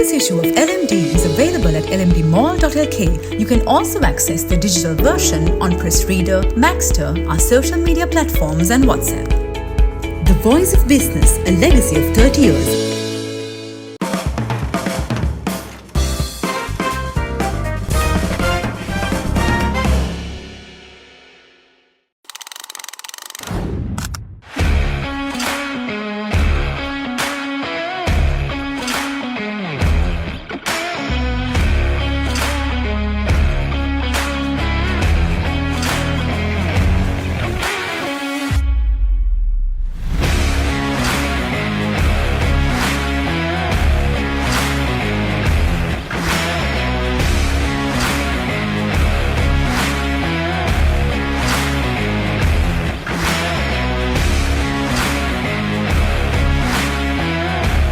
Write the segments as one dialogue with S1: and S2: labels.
S1: latest issue of LMD is available at lmdmall.lk. You can also access the digital version on Press Reader, Maxter, our social media platforms and WhatsApp. The Voice of Business, a legacy of 30 years.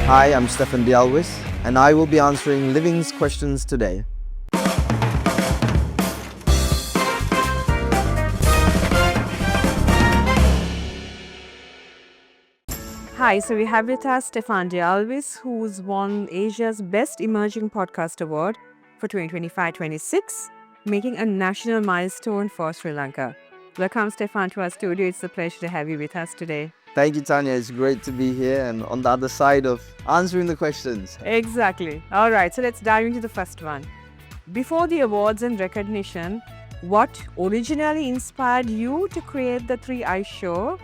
S2: Hi, I'm Stefan de Alwis, and I will be answering Living's questions today.
S3: Hi, so we have with us Stefan de Alwis, who's won Asia's Best Emerging Podcast Award for 2025-26, making a national milestone for Sri Lanka. Welcome, Stefan, to our studio. It's a pleasure to have you with us today.
S2: Thank you, Tanya. It's great to be here and on the other side of answering the questions.
S3: Exactly. All right, so let's dive into the first one. Before the awards and recognition, what originally inspired you to create the 3i show,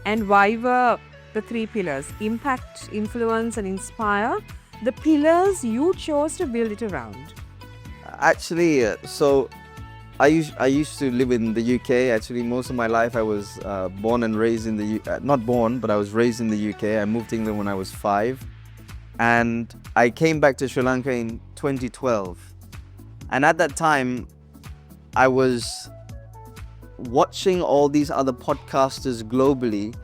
S3: and why were the three pillars, impact, influence and inspire, the pillars you chose to build it around?
S2: Actually, I used to live in the UK. Actually, most of my life I was born and raised in the not born, but I was raised in the UK. I moved to England when I was 5, and I came back to Sri Lanka in 2012. And at that time, I was watching all these other podcasters globally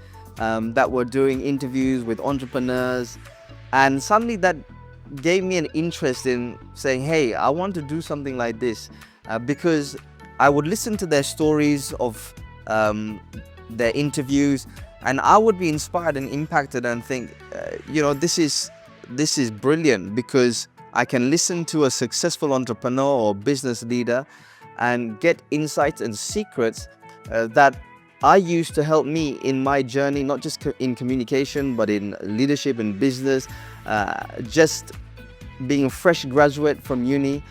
S2: that were doing interviews with entrepreneurs, and suddenly that gave me an interest in saying, hey, I want to do something like this. Because I would listen to their stories of their interviews, and I would be inspired and impacted and think, this is brilliant, because I can listen to a successful entrepreneur or business leader and get insights and secrets that I use to help me in my journey, not just in communication, but in leadership and business. Just being a fresh graduate from uni,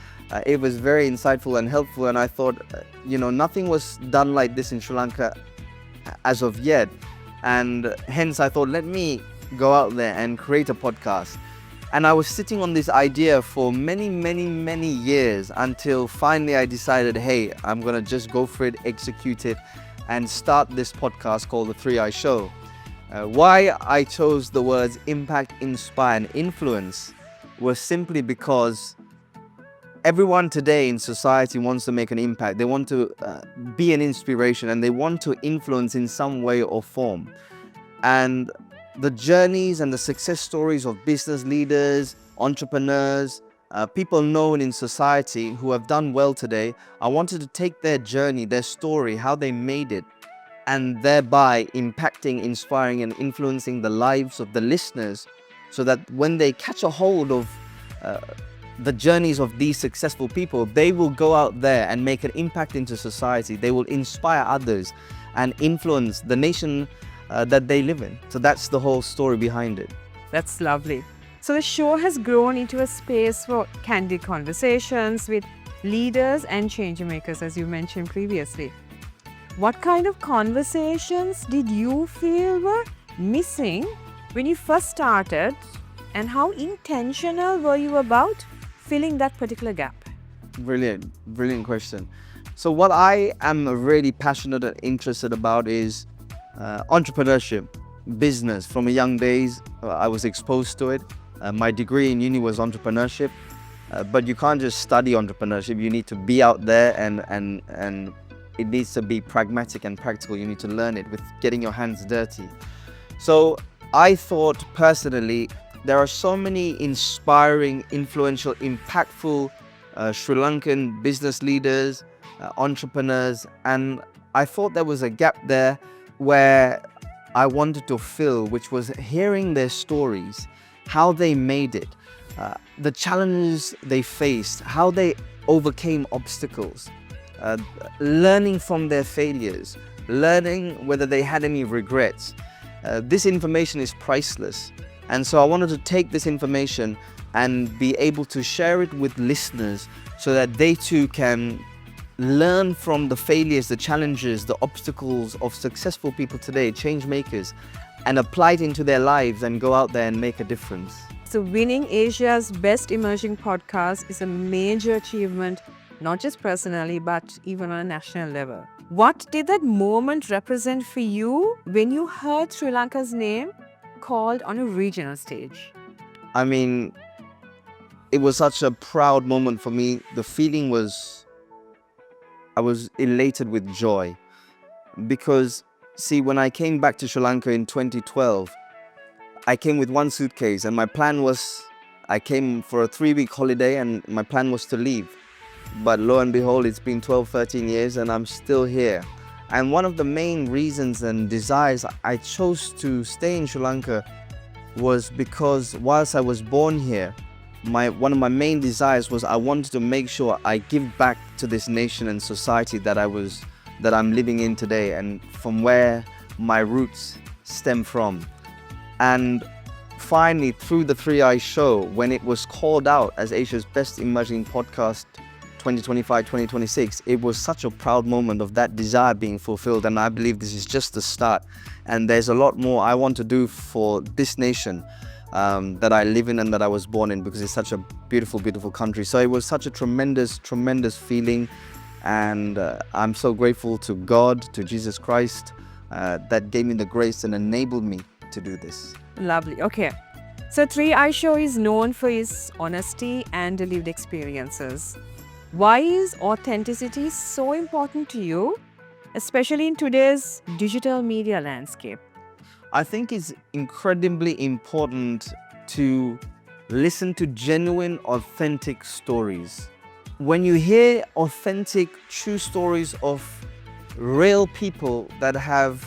S2: it was very insightful and helpful, and I thought, nothing was done like this in Sri Lanka as of yet, and hence I thought, let me go out there and create a podcast. And I was sitting on this idea for many years, until finally I decided, hey, I'm gonna just go for it, execute it, and start this podcast called The 3i Show. Why I chose the words impact, inspire and influence was simply because everyone today in society wants to make an impact. They want to be an inspiration, and they want to influence in some way or form. And the journeys and the success stories of business leaders, entrepreneurs, people known in society who have done well today, I wanted to take their journey, their story, how they made it, and thereby impacting, inspiring and influencing the lives of the listeners, so that when they catch a hold of the journeys of these successful people, they will go out there and make an impact into society. They will inspire others and influence the nation that they live in. So that's the whole story behind it.
S3: That's lovely. So the show has grown into a space for candid conversations with leaders and change makers, as you mentioned previously. What kind of conversations did you feel were missing when you first started, and how intentional were you about filling that particular gap?
S2: Brilliant question. So what I am really passionate and interested about is entrepreneurship, business. From a young days, I was exposed to it. My degree in uni was entrepreneurship, but you can't just study entrepreneurship. You need to be out there, and it needs to be pragmatic and practical. You need to learn it with getting your hands dirty. So I thought personally, there are so many inspiring, influential, impactful Sri Lankan business leaders, entrepreneurs, and I thought there was a gap there where I wanted to fill, which was hearing their stories, how they made it, the challenges they faced, how they overcame obstacles, learning from their failures, learning whether they had any regrets. This information is priceless. And so I wanted to take this information and be able to share it with listeners so that they too can learn from the failures, the challenges, the obstacles of successful people today, change makers, and apply it into their lives and go out there and make a difference.
S3: So winning Asia's Best Emerging Podcast is a major achievement, not just personally, but even on a national level. What did that moment represent for you when you heard Sri Lanka's name called on a regional stage?
S2: I mean, it was such a proud moment for me. The feeling was, I was elated with joy because, see, when I came back to Sri Lanka in 2012, I came with one suitcase and my plan was, I came for a 3-week holiday and my plan was to leave. But lo and behold, it's been 12, 13 years and I'm still here. And one of the main reasons and desires I chose to stay in Sri Lanka was because whilst I was born here, one of my main desires was I wanted to make sure I give back to this nation and society that I'm living in today and from where my roots stem from. And finally, through the 3i show, when it was called out as Asia's Best Emerging Podcast 2025-2026, it was such a proud moment of that desire being fulfilled. And I believe this is just the start. And there's a lot more I want to do for this nation that I live in and that I was born in, because it's such a beautiful, beautiful country. So it was such a tremendous, tremendous feeling. And I'm so grateful to God, to Jesus Christ, that gave me the grace and enabled me to do this.
S3: Lovely. Okay. So 3i Show is known for its honesty and lived experiences. Why is authenticity so important to you, especially in today's digital media landscape?
S2: I think it's incredibly important to listen to genuine, authentic stories. When you hear authentic, true stories of real people that have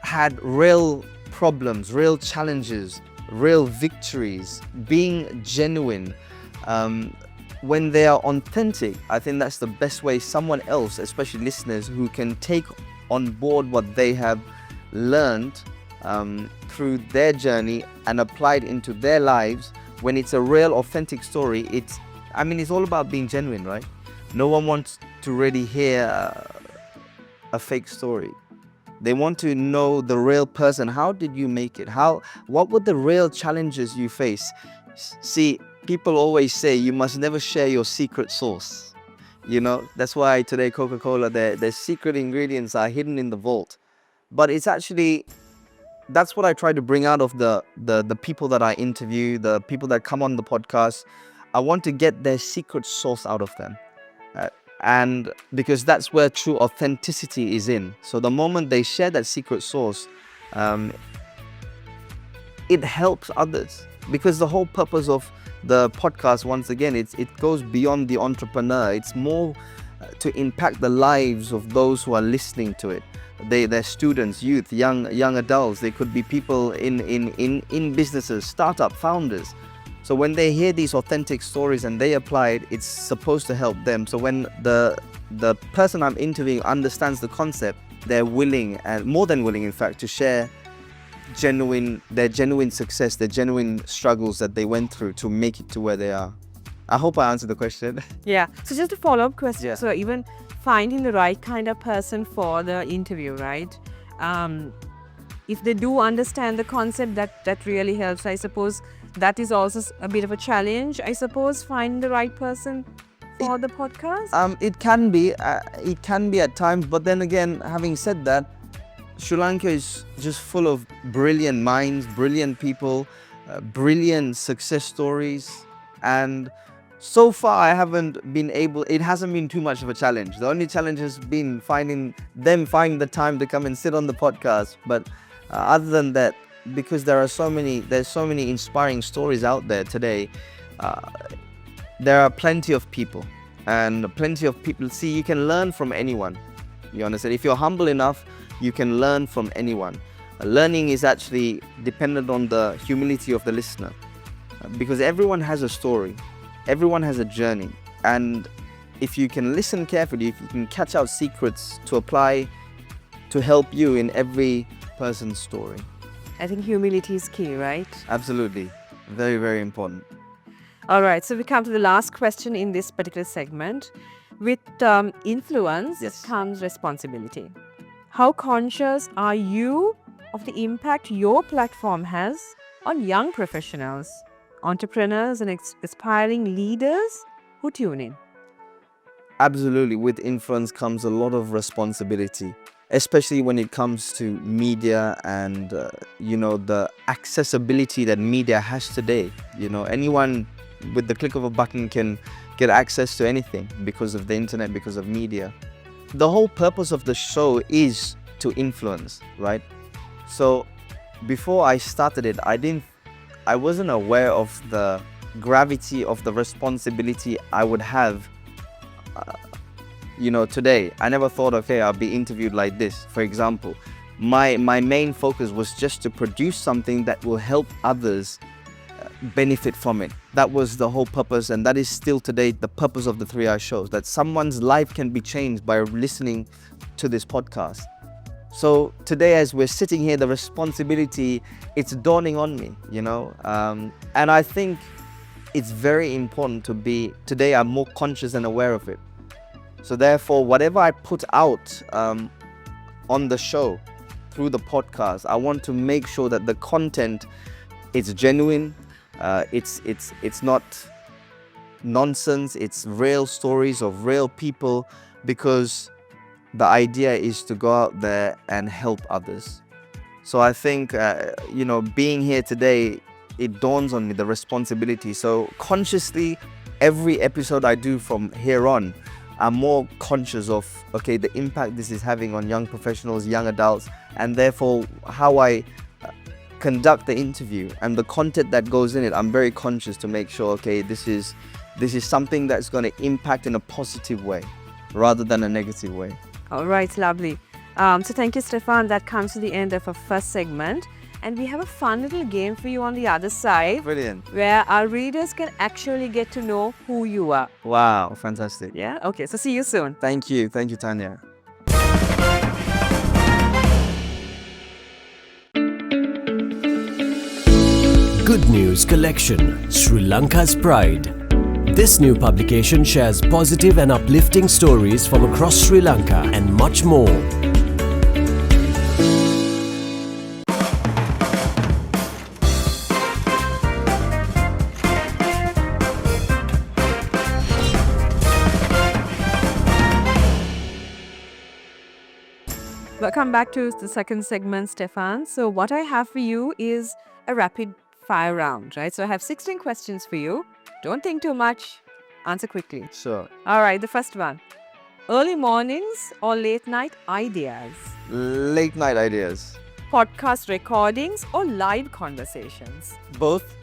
S2: had real problems, real challenges, real victories, being genuine, when they are authentic, I think that's the best way someone else, especially listeners, who can take on board what they have learned through their journey and applied into their lives. When it's a real authentic story, it's all about being genuine, right? No one wants to really hear a fake story. They want to know the real person. How did you make it? What were the real challenges you face? See, people always say you must never share your secret sauce. You know, that's why today Coca-Cola, their secret ingredients are hidden in the vault. But it's actually, that's what I try to bring out of the people that I interview, the people that come on the podcast. I want to get their secret sauce out of them. And because that's where true authenticity is in. So the moment they share that secret sauce, it helps others. Because the whole purpose of the podcast, once again, it goes beyond the entrepreneur. It's more to impact the lives of those who are listening to it. They're students, youth, young adults. They could be people in businesses, startup founders. So when they hear these authentic stories and they apply it, it's supposed to help them. So when the person I'm interviewing understands the concept, they're willing, and more than willing, in fact, to share their genuine success, their genuine struggles that they went through to make it to where they are. I hope I answered the question.
S3: Yeah. So just a follow-up question.
S2: Yeah.
S3: So even finding the right kind of person for the interview, right? If they do understand the concept, that really helps. I suppose that is also a bit of a challenge, I suppose, finding the right person for the podcast.
S2: It can be at times, but then again, having said that, Sri Lanka is just full of brilliant minds, brilliant people, brilliant success stories, and so far it hasn't been too much of a challenge. The only challenge has been finding the time to come and sit on the podcast. But other than that, because there's so many inspiring stories out there today, there are plenty of people. See, you can learn from anyone. You understand? If you're humble enough, you can learn from anyone. Learning is actually dependent on the humility of the listener. because everyone has a story, everyone has a journey, and if you can listen carefully, if you can catch out secrets to apply to help you in every person's story.
S3: I think humility is key, right?
S2: Absolutely. Very, very important.
S3: All right, so we come to the last question in this particular segment. With influence
S2: Yes.
S3: comes responsibility. How conscious are you of the impact your platform has on young professionals, entrepreneurs, and aspiring leaders who tune in?
S2: Absolutely. With influence comes a lot of responsibility, especially when it comes to media and, the accessibility that media has today. Anyone with the click of a button can get access to anything because of the internet, because of media. The whole purpose of the show is to influence, right? So before I started it, I wasn't aware of the gravity of the responsibility I would have today. I never thought, okay, I'll be interviewed like this. For example, my main focus was just to produce something that will help others benefit from it. That was the whole purpose, and that is still today the purpose of the 3i shows, that someone's life can be changed by listening to this podcast. So today, as we're sitting here, the responsibility, it's dawning on me, and I think it's very important today I'm more conscious and aware of it. So therefore, whatever I put out on the show through the podcast, I want to make sure that the content is genuine. It's not nonsense. It's real stories of real people, because the idea is to go out there and help others. So I think being here today, it dawns on me the responsibility. So consciously, every episode I do from here on, I'm more conscious of, okay, the impact this is having on young professionals, young adults, and therefore how I conduct the interview and the content that goes in it. I'm very conscious to make sure, okay, this is something that's going to impact in a positive way rather than a negative way.
S3: All right, lovely. So thank you, Stefan. That comes to the end of our first segment. And we have a fun little game for you on the other side.
S2: Brilliant.
S3: Where our readers can actually get to know who you are.
S2: Wow, fantastic.
S3: Yeah? Okay, so see you soon.
S2: Thank you, Tanya.
S4: Good News Collection, Sri Lanka's Pride. This new publication shares positive and uplifting stories from across Sri Lanka and much more.
S3: Welcome back to the second segment, Stefan. So what I have for you is a rapid fire round, right? So I have 16 questions for you. Don't think too much. Answer quickly.
S2: Sure.
S3: All right, the first one. Early mornings or late night ideas?
S2: Late night ideas.
S3: Podcast recordings or live conversations?
S2: Both.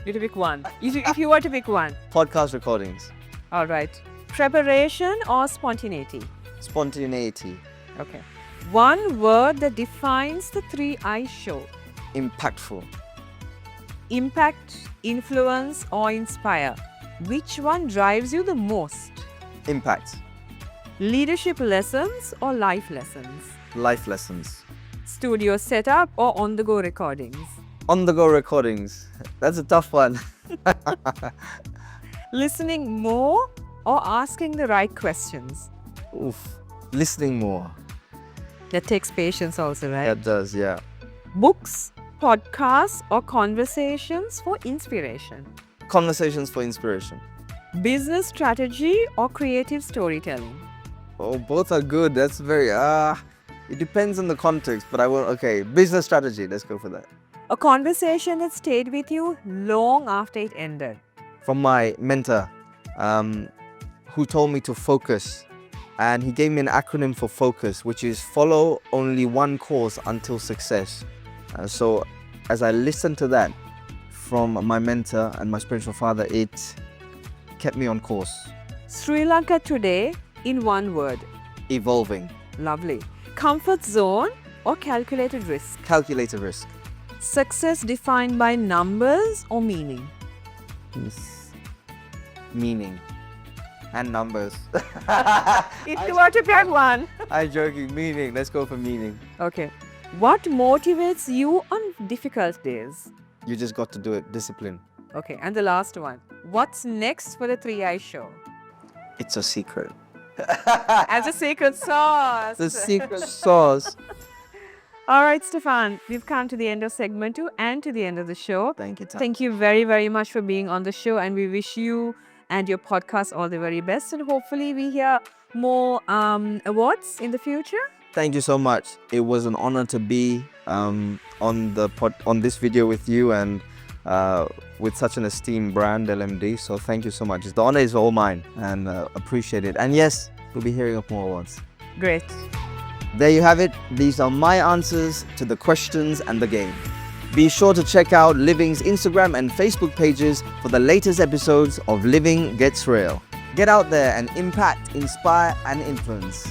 S3: You to pick one. If you were to pick one.
S2: Podcast recordings.
S3: All right. Preparation or spontaneity?
S2: Spontaneity.
S3: Okay. One word that defines the 3i show.
S2: Impactful.
S3: Impact, influence, or inspire. Which one drives you the most?
S2: Impact.
S3: Leadership lessons or life lessons?
S2: Life lessons.
S3: Studio setup or on-the-go recordings?
S2: On-the-go recordings. That's a tough one.
S3: Listening more or asking the right questions?
S2: Oof. Listening more.
S3: That takes patience also, right?
S2: That does, yeah.
S3: Books, podcasts, or conversations for inspiration?
S2: Conversations for inspiration.
S3: Business strategy or creative storytelling?
S2: Oh, both are good. That's very, it depends on the context, but business strategy. Let's go for that.
S3: A conversation that stayed with you long after it ended?
S2: From my mentor, who told me to focus. And he gave me an acronym for focus, which is follow only one course until success. So as I listened to that from my mentor and my spiritual father, it kept me on course.
S3: Sri Lanka today in one word?
S2: Evolving.
S3: Lovely. Comfort zone or calculated risk?
S2: Calculated risk.
S3: Success defined by numbers or meaning?
S2: Meaning and numbers.
S3: If you were to pick one.
S2: I'm joking. Meaning. Let's go for meaning.
S3: Okay. What motivates you on difficult days?
S2: You just got to do it. Discipline.
S3: Okay. And the last one. What's next for the 3i show?
S2: It's a secret.
S3: As a secret sauce.
S2: The secret sauce.
S3: All right, Stefan, we've come to the end of segment 2 and to the end of the show.
S2: Thank you, Tam.
S3: Thank you very, very much for being on the show, and we wish you and your podcast all the very best, and hopefully we hear more awards in the future.
S2: Thank you so much. It was an honor to be on this video with you and with such an esteemed brand, LMD. So thank you so much. The honor is all mine, and appreciate it. And yes, we'll be hearing of more awards.
S3: Great.
S2: There you have it. These are my answers to the questions and the game. Be sure to check out Living's Instagram and Facebook pages for the latest episodes of Living Gets Real. Get out there and impact, inspire and influence.